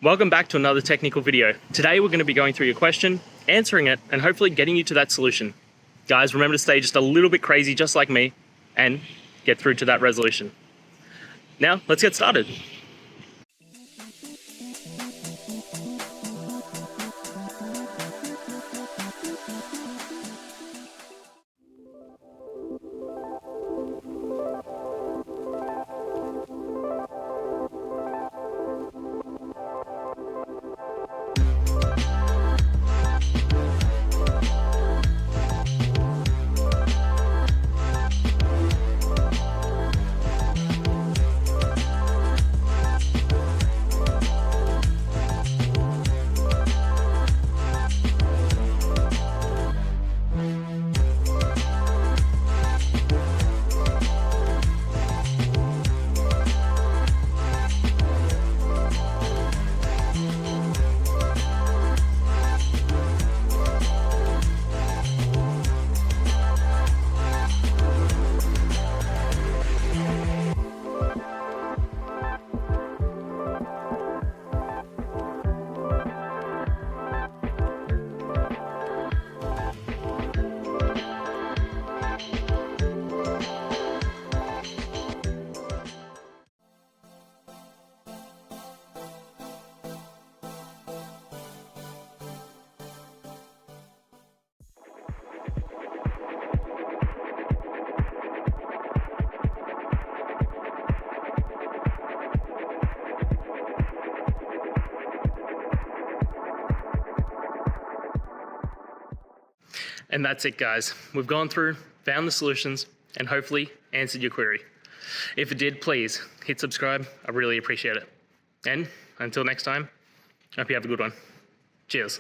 Welcome back to another technical video. Today we're going to be going through your question, answering it, and hopefully getting you to that solution. Guys, remember to stay just a little bit crazy just like me and get through to that resolution. Now, let's get started. And that's it, guys. We've gone through, found the solutions, and hopefully answered your query. If it did, please hit subscribe. I really appreciate it. And until next time, I hope you have a good one. Cheers.